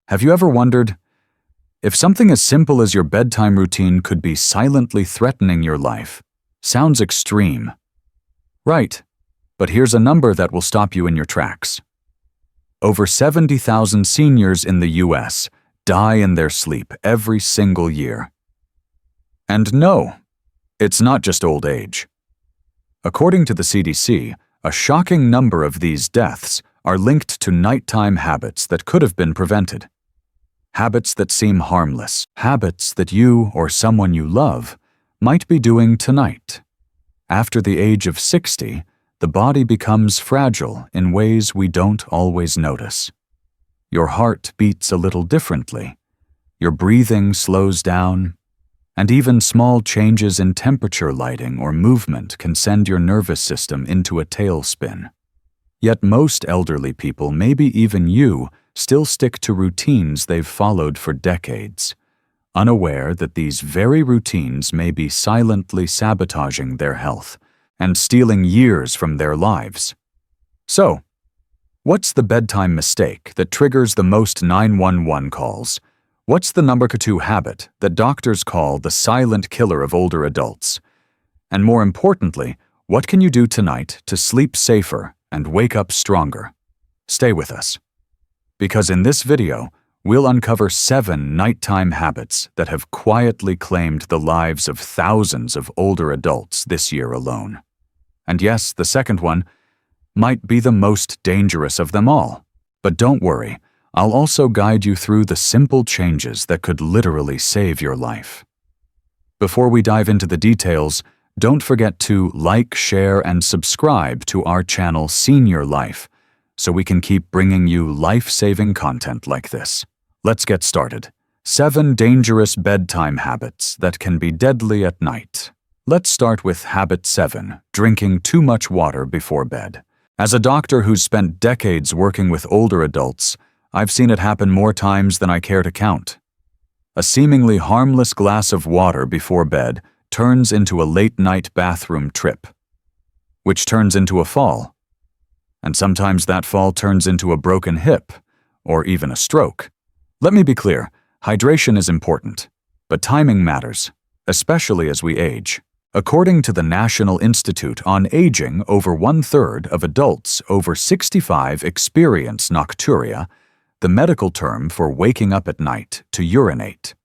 Have you ever wondered if something as simple as your bedtime routine could be silently threatening your life? Sounds extreme. Right, but here's a number that will stop you in your tracks. Over 70,000 seniors in the US die in their sleep every single year. And no, it's not just old age. According to the CDC, a shocking number of these deaths are linked to nighttime habits that could have been prevented. Habits that seem harmless, habits that you or someone you love might be doing tonight. After the age of 60, the body becomes fragile in ways we don't always notice. Your heart beats a little differently, your breathing slows down, and even small changes in temperature, lighting, or movement can send your nervous system into a tailspin. Yet most elderly people, maybe even you, still stick to routines they've followed for decades, unaware that these very routines may be silently sabotaging their health and stealing years from their lives. So, what's the bedtime mistake that triggers the most 911 calls? What's the number 2 habit that doctors call the silent killer of older adults? And more importantly, what can you do tonight to sleep safer and wake up stronger? Stay with us, because in this video, we'll uncover 7 nighttime habits that have quietly claimed the lives of thousands of older adults this year alone. And yes, the second one might be the most dangerous of them all. But don't worry, I'll also guide you through the simple changes that could literally save your life. Before we dive into the details, don't forget to like, share, and subscribe to our channel Senior Life so we can keep bringing you life-saving content like this. Let's get started. 7 dangerous bedtime habits that can be deadly at night. Let's start with habit 7, drinking too much water before bed. As a doctor who's spent decades working with older adults, I've seen it happen more times than I care to count. A seemingly harmless glass of water before bed turns into a late-night bathroom trip, which turns into a fall. And sometimes that fall turns into a broken hip, or even a stroke. Let me be clear, hydration is important, but timing matters, especially as we age. According to the National Institute on Aging, over 1/3 of adults over 65 experience nocturia, the medical term for waking up at night to urinate.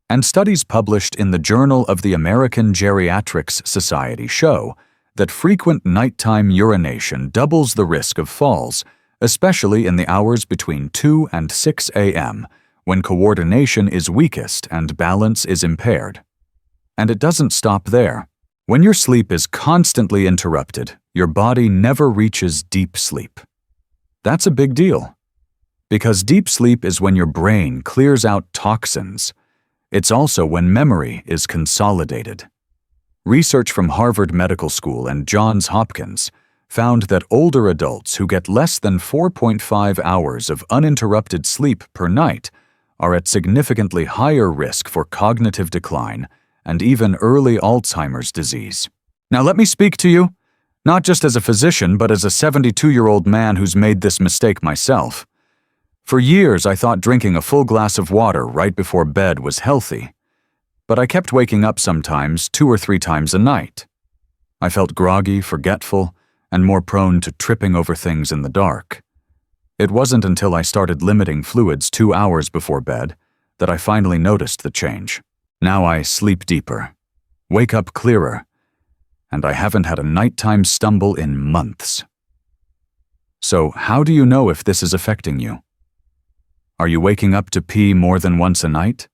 And studies published in the Journal of the American Geriatrics Society show that frequent nighttime urination doubles the risk of falls, especially in the hours between 2 and 6 a.m., when coordination is weakest and balance is impaired. And it doesn't stop there. When your sleep is constantly interrupted, your body never reaches deep sleep. That's a big deal, because deep sleep is when your brain clears out toxins. It's also when memory is consolidated. Research from Harvard Medical School and Johns Hopkins found that older adults who get less than 4.5 hours of uninterrupted sleep per night are at significantly higher risk for cognitive decline and even early Alzheimer's disease. Now let me speak to you, not just as a physician, but as a 72-year-old man who's made this mistake myself. For years, I thought drinking a full glass of water right before bed was healthy, but I kept waking up sometimes 2 or 3 times a night. I felt groggy, forgetful, and more prone to tripping over things in the dark. It wasn't until I started limiting fluids 2 hours before bed that I finally noticed the change. Now I sleep deeper, wake up clearer, and I haven't had a nighttime stumble in months. So how do you know if this is affecting you? Are you waking up to pee more than once a night?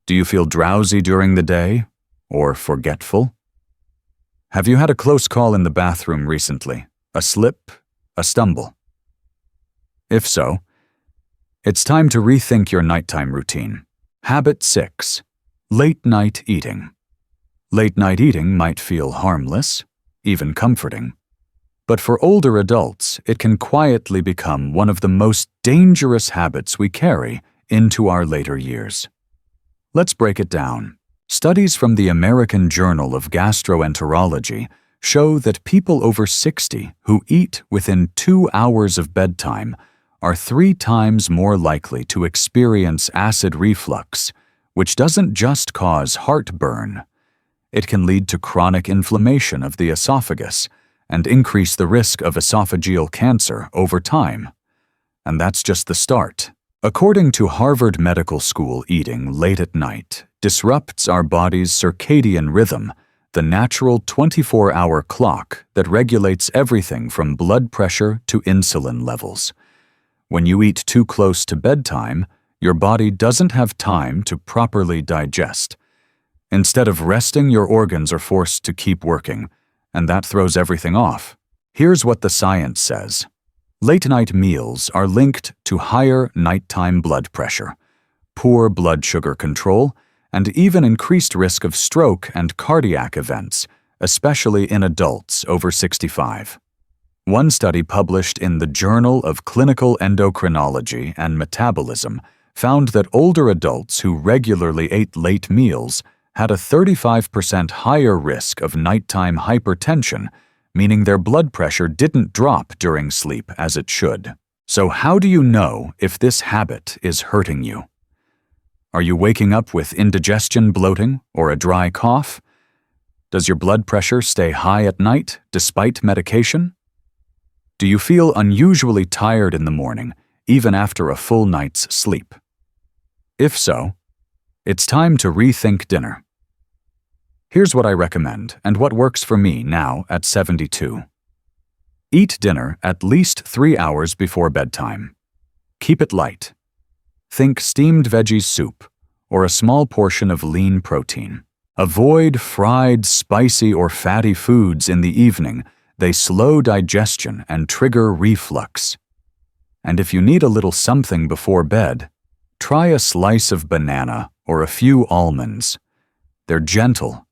Do you feel drowsy during the day, or forgetful? Have you had a close call in the bathroom recently? A slip? A stumble? If so, it's time to rethink your nighttime routine. Habit 6. Late-night eating. Late-night eating might feel harmless, even comforting. But for older adults, it can quietly become one of the most dangerous habits we carry into our later years. Let's break it down. Studies from the American Journal of Gastroenterology show that people over 60 who eat within 2 hours of bedtime are 3 times more likely to experience acid reflux, which doesn't just cause heartburn. It can lead to chronic inflammation of the esophagus and increase the risk of esophageal cancer over time. And that's just the start. According to Harvard Medical School, eating late at night disrupts our body's circadian rhythm, the natural 24-hour clock that regulates everything from blood pressure to insulin levels. When you eat too close to bedtime, your body doesn't have time to properly digest. Instead of resting, your organs are forced to keep working, and that throws everything off. Here's what the science says. Late-night meals are linked to higher nighttime blood pressure, poor blood sugar control, and even increased risk of stroke and cardiac events, especially in adults over 65. One study published in the Journal of Clinical Endocrinology and Metabolism found that older adults who regularly ate late meals had a 35% higher risk of nighttime hypertension, meaning their blood pressure didn't drop during sleep as it should. So how do you know if this habit is hurting you? Are you waking up with indigestion, bloating, or a dry cough? Does your blood pressure stay high at night despite medication? Do you feel unusually tired in the morning, even after a full night's sleep? If so, it's time to rethink dinner. Here's what I recommend and what works for me now at 72. Eat dinner at least 3 hours before bedtime. Keep it light. Think steamed veggies soup or a small portion of lean protein. Avoid fried, spicy, or fatty foods in the evening. They slow digestion and trigger reflux. And if you need a little something before bed, try a slice of banana or a few almonds. They're gentle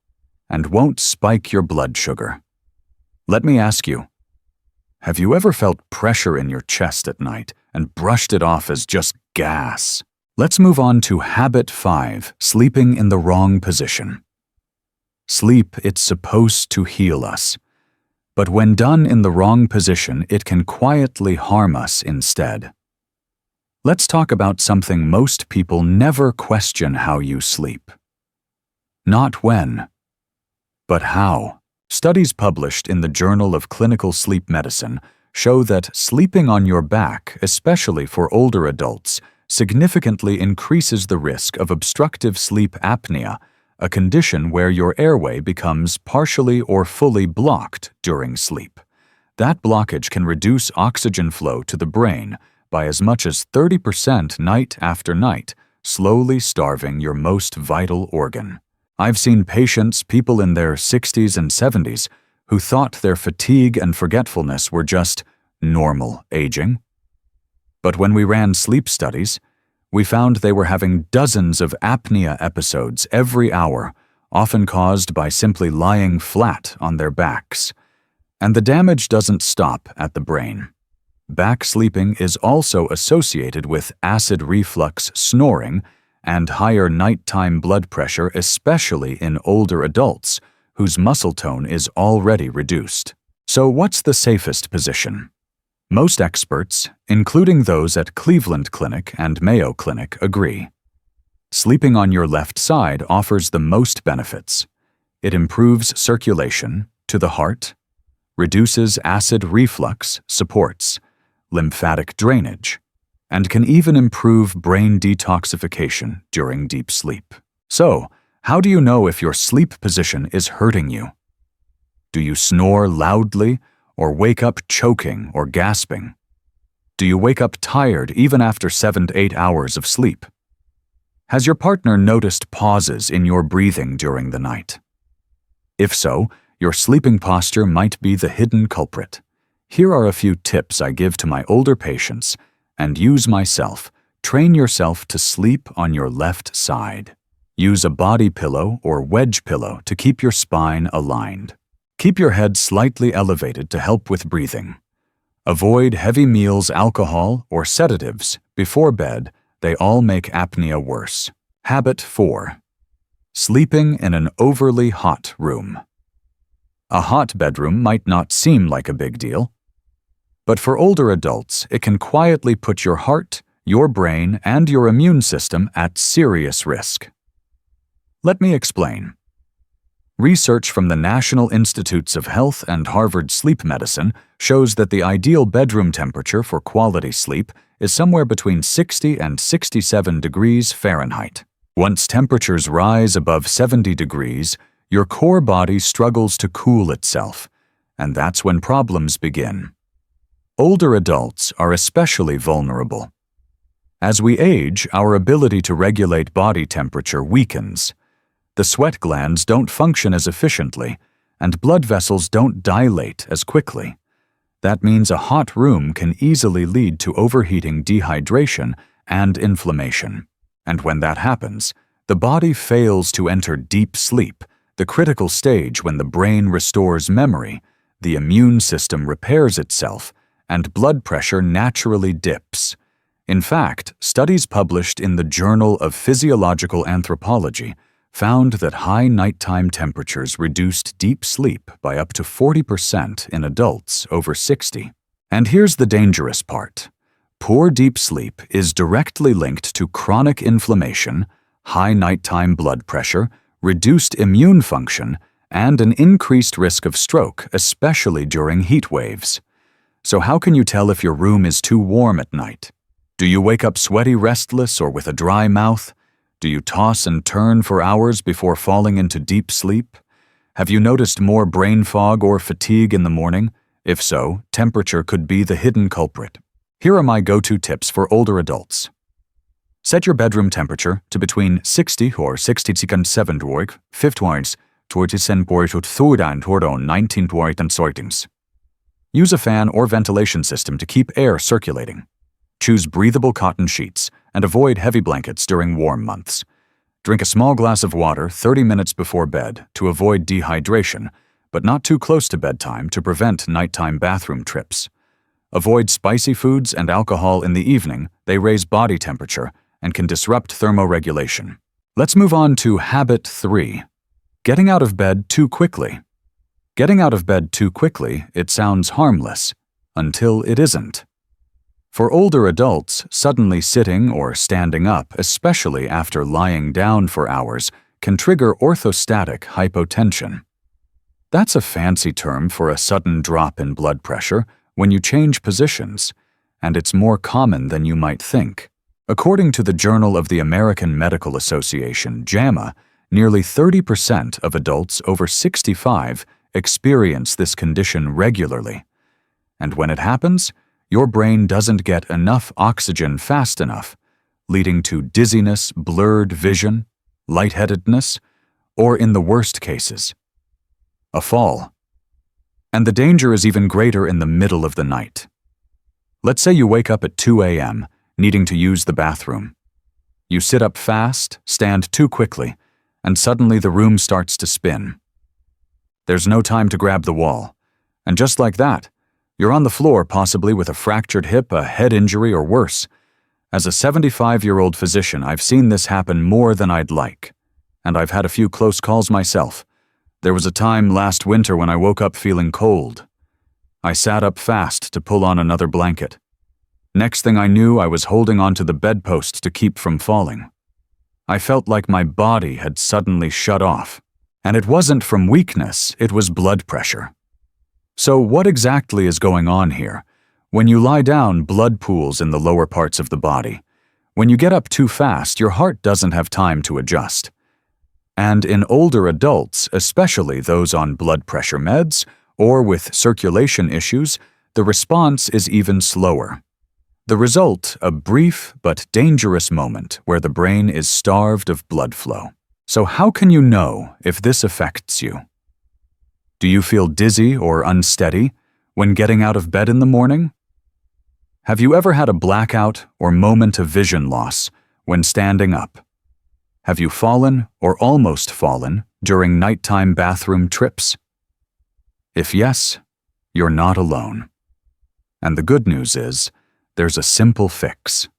and won't spike your blood sugar. Let me ask you, have you ever felt pressure in your chest at night and brushed it off as just gas? Let's move on to habit 5, sleeping in the wrong position. Sleep, it's supposed to heal us. But when done in the wrong position, it can quietly harm us instead. Let's talk about something most people never question: how you sleep. Not when, but how. Studies published in the Journal of Clinical Sleep Medicine show that sleeping on your back, especially for older adults, significantly increases the risk of obstructive sleep apnea, a condition where your airway becomes partially or fully blocked during sleep. That blockage can reduce oxygen flow to the brain by as much as 30% night after night, slowly starving your most vital organ. I've seen patients, people in their 60s and 70s, who thought their fatigue and forgetfulness were just normal aging. But when we ran sleep studies, we found they were having dozens of apnea episodes every hour, often caused by simply lying flat on their backs. And the damage doesn't stop at the brain. Back sleeping is also associated with acid reflux, snoring, and higher nighttime blood pressure, especially in older adults whose muscle tone is already reduced. So what's the safest position? Most experts, including those at Cleveland Clinic and Mayo Clinic, agree. Sleeping on your left side offers the most benefits. It improves circulation to the heart, reduces acid reflux, supports lymphatic drainage, and can even improve brain detoxification during deep sleep. So, how do you know if your sleep position is hurting you? Do you snore loudly or wake up choking or gasping? Do you wake up tired even after 7 to 8 hours of sleep? Has your partner noticed pauses in your breathing during the night? If so, your sleeping posture might be the hidden culprit. Here are a few tips I give to my older patients and use myself. Train yourself to sleep on your left side. Use a body pillow or wedge pillow to keep your spine aligned. Keep your head slightly elevated to help with breathing. Avoid heavy meals, alcohol, or sedatives before bed. They all make apnea worse. Habit 4. Sleeping in an overly hot room. A hot bedroom might not seem like a big deal. But for older adults, it can quietly put your heart, your brain, and your immune system at serious risk. Let me explain. Research from the National Institutes of Health and Harvard Sleep Medicine shows that the ideal bedroom temperature for quality sleep is somewhere between 60 and 67 degrees Fahrenheit. Once temperatures rise above 70 degrees, your core body struggles to cool itself, and that's when problems begin. Older adults are especially vulnerable. As we age, our ability to regulate body temperature weakens. The sweat glands don't function as efficiently, and blood vessels don't dilate as quickly. That means a hot room can easily lead to overheating, dehydration, and inflammation. And when that happens, the body fails to enter deep sleep, the critical stage when the brain restores memory, the immune system repairs itself, and blood pressure naturally dips. In fact, studies published in the Journal of Physiological Anthropology found that high nighttime temperatures reduced deep sleep by up to 40% in adults over 60. And here's the dangerous part. Poor deep sleep is directly linked to chronic inflammation, high nighttime blood pressure, reduced immune function, and an increased risk of stroke, especially during heat waves. So how can you tell if your room is too warm at night? Do you wake up sweaty, restless, or with a dry mouth? Do you toss and turn for hours before falling into deep sleep? Have you noticed more brain fog or fatigue in the morning? If so, temperature could be the hidden culprit. Here are my go-to tips for older adults. Set your bedroom temperature to between 60 or 67 Fahrenheit, 19 Use a fan or ventilation system to keep air circulating. Choose breathable cotton sheets and avoid heavy blankets during warm months. Drink a small glass of water 30 minutes before bed to avoid dehydration, but not too close to bedtime to prevent nighttime bathroom trips. Avoid spicy foods and alcohol in the evening. They raise body temperature and can disrupt thermoregulation. Let's move on to habit 3. Getting out of bed too quickly. Getting out of bed too quickly, it sounds harmless, until it isn't. For older adults, suddenly sitting or standing up, especially after lying down for hours, can trigger orthostatic hypotension. That's a fancy term for a sudden drop in blood pressure when you change positions, and it's more common than you might think. According to the Journal of the American Medical Association, JAMA, nearly 30% of adults over 65 experience this condition regularly. And when it happens, your brain doesn't get enough oxygen fast enough, leading to dizziness, blurred vision, lightheadedness, or in the worst cases, a fall. And the danger is even greater in the middle of the night. Let's say you wake up at 2 a.m., needing to use the bathroom. You sit up fast, stand too quickly, and suddenly the room starts to spin. There's no time to grab the wall, and just like that, you're on the floor, possibly with a fractured hip, a head injury, or worse. As a 75-year-old physician, I've seen this happen more than I'd like, and I've had a few close calls myself. There was a time last winter when I woke up feeling cold. I sat up fast to pull on another blanket. Next thing I knew, I was holding onto the bedpost to keep from falling. I felt like my body had suddenly shut off, and it wasn't from weakness, it was blood pressure. So what exactly is going on here? When you lie down, blood pools in the lower parts of the body. When you get up too fast, your heart doesn't have time to adjust. And in older adults, especially those on blood pressure meds or with circulation issues, the response is even slower. The result, a brief but dangerous moment where the brain is starved of blood flow. So how can you know if this affects you? Do you feel dizzy or unsteady when getting out of bed in the morning? Have you ever had a blackout or moment of vision loss when standing up? Have you fallen or almost fallen during nighttime bathroom trips? If yes, you're not alone. And the good news is, there's a simple fix.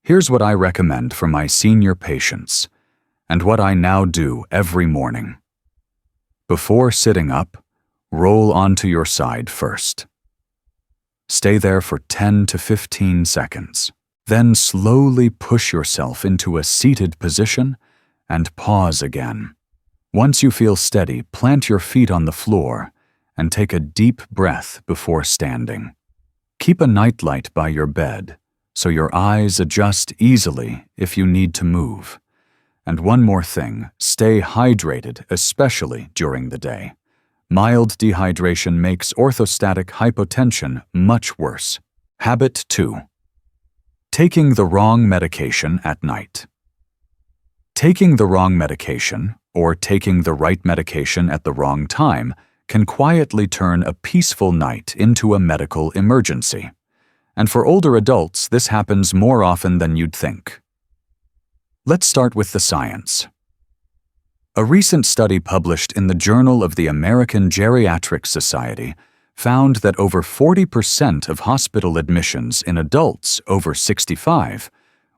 Here's what I recommend for my senior patients, and what I now do every morning. Before sitting up, roll onto your side first. Stay there for 10 to 15 seconds. Then slowly push yourself into a seated position and pause again. Once you feel steady, plant your feet on the floor and take a deep breath before standing. Keep a nightlight by your bed so your eyes adjust easily if you need to move. And one more thing, stay hydrated, especially during the day. Mild dehydration makes orthostatic hypotension much worse. Habit 2. Taking the wrong medication at night. Taking the wrong medication, or taking the right medication at the wrong time, can quietly turn a peaceful night into a medical emergency. And for older adults, this happens more often than you'd think. Let's start with the science. A recent study published in the Journal of the American Geriatric Society found that over 40% of hospital admissions in adults over 65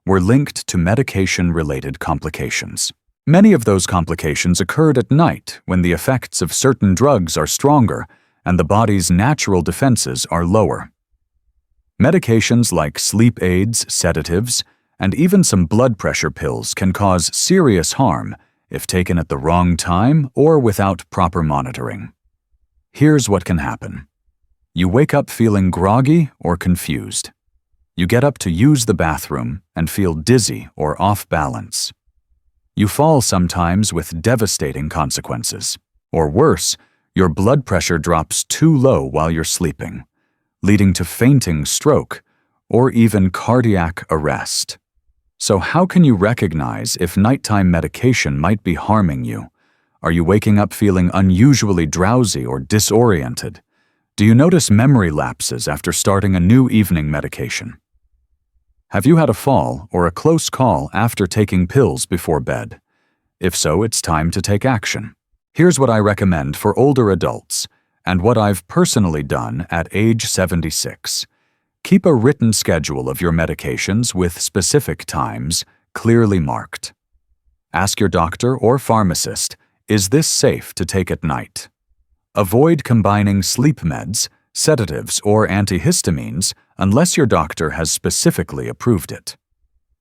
were linked to medication-related complications. Many of those complications occurred at night when the effects of certain drugs are stronger and the body's natural defenses are lower. Medications like sleep aids, sedatives, and even some blood pressure pills can cause serious harm if taken at the wrong time or without proper monitoring. Here's what can happen. You wake up feeling groggy or confused. You get up to use the bathroom and feel dizzy or off balance. You fall sometimes with devastating consequences. Or worse, your blood pressure drops too low while you're sleeping, leading to fainting, stroke, or even cardiac arrest. So how can you recognize if nighttime medication might be harming you? Are you waking up feeling unusually drowsy or disoriented? Do you notice memory lapses after starting a new evening medication? Have you had a fall or a close call after taking pills before bed? If so, it's time to take action. Here's what I recommend for older adults, and what I've personally done at age 76. Keep a written schedule of your medications with specific times clearly marked. Ask your doctor or pharmacist, is this safe to take at night? Avoid combining sleep meds, sedatives, or antihistamines unless your doctor has specifically approved it.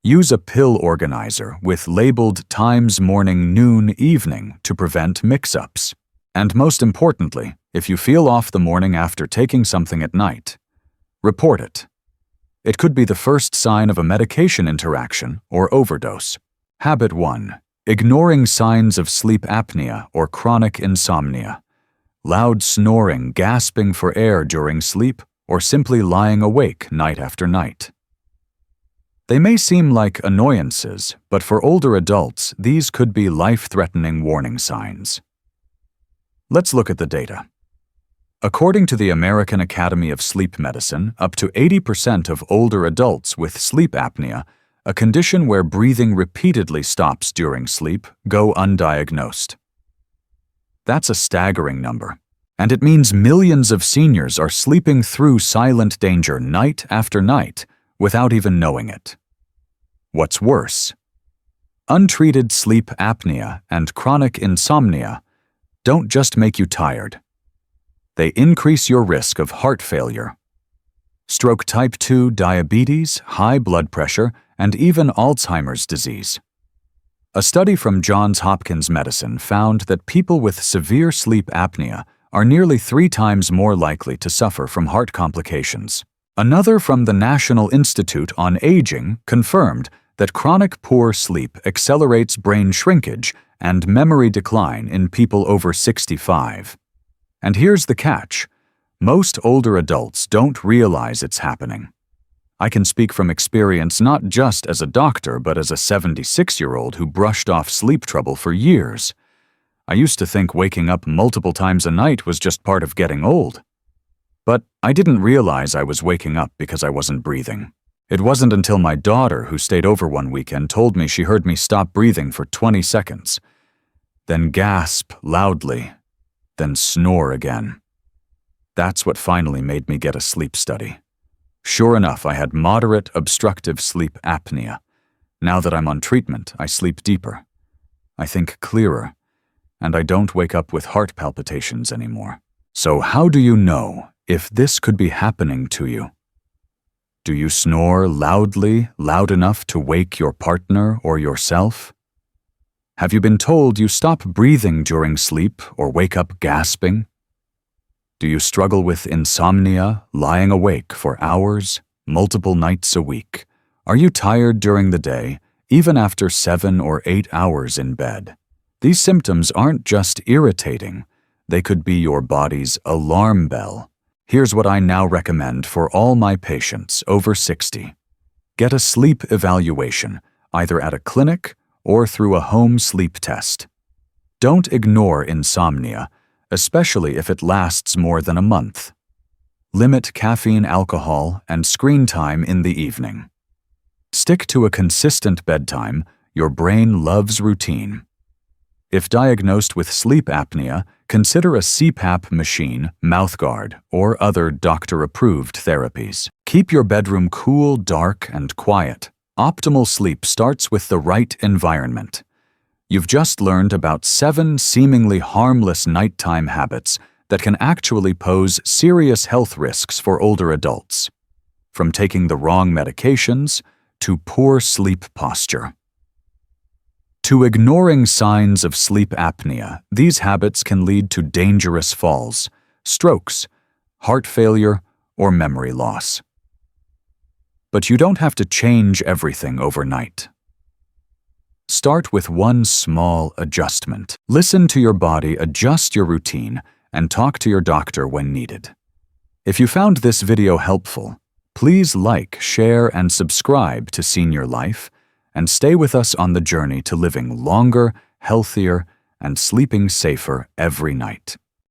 Use a pill organizer with labeled times morning, noon, evening to prevent mix-ups. And most importantly, if you feel off the morning after taking something at night, report it. It could be the first sign of a medication interaction or overdose. Habit 1. Ignoring signs of sleep apnea or chronic insomnia. Loud snoring, gasping for air during sleep, or simply lying awake night after night. They may seem like annoyances, but for older adults, these could be life-threatening warning signs. Let's look at the data. According to the American Academy of Sleep Medicine, up to 80% of older adults with sleep apnea, a condition where breathing repeatedly stops during sleep, go undiagnosed. That's a staggering number, and it means millions of seniors are sleeping through silent danger night after night without even knowing it. What's worse, untreated sleep apnea and chronic insomnia don't just make you tired. They increase your risk of heart failure, stroke type 2, diabetes, high blood pressure, and even Alzheimer's disease. A study from Johns Hopkins Medicine found that people with severe sleep apnea are nearly 3 times more likely to suffer from heart complications. Another from the National Institute on Aging confirmed that chronic poor sleep accelerates brain shrinkage and memory decline in people over 65. And here's the catch. Most older adults don't realize it's happening. I can speak from experience not just as a doctor, but as a 76-year-old who brushed off sleep trouble for years. I used to think waking up multiple times a night was just part of getting old. But I didn't realize I was waking up because I wasn't breathing. It wasn't until my daughter, who stayed over one weekend, told me she heard me stop breathing for 20 seconds, then gasp loudly, then snore again. That's what finally made me get a sleep study. Sure enough, I had moderate obstructive sleep apnea. Now that I'm on treatment, I sleep deeper. I think clearer, and I don't wake up with heart palpitations anymore. So how do you know if this could be happening to you? Do you snore loudly, loud enough to wake your partner or yourself? Have you been told you stop breathing during sleep or wake up gasping? Do you struggle with insomnia, lying awake for hours, multiple nights a week? Are you tired during the day, even after 7 or 8 hours in bed? These symptoms aren't just irritating. They could be your body's alarm bell. Here's what I now recommend for all my patients over 60. Get a sleep evaluation, either at a clinic or through a home sleep test. Don't ignore insomnia, especially if it lasts more than a month. Limit caffeine, alcohol, and screen time in the evening. Stick to a consistent bedtime. Your brain loves routine. If diagnosed with sleep apnea, consider a CPAP machine, mouthguard, or other doctor-approved therapies. Keep your bedroom cool, dark, and quiet. Optimal sleep starts with the right environment. You've just learned about 7 seemingly harmless nighttime habits that can actually pose serious health risks for older adults, from taking the wrong medications to poor sleep posture. To ignoring signs of sleep apnea, these habits can lead to dangerous falls, strokes, heart failure, or memory loss. But you don't have to change everything overnight. Start with one small adjustment. Listen to your body, adjust your routine, and talk to your doctor when needed. If you found this video helpful, please like, share, and subscribe to Senior Life, and stay with us on the journey to living longer, healthier, and sleeping safer every night.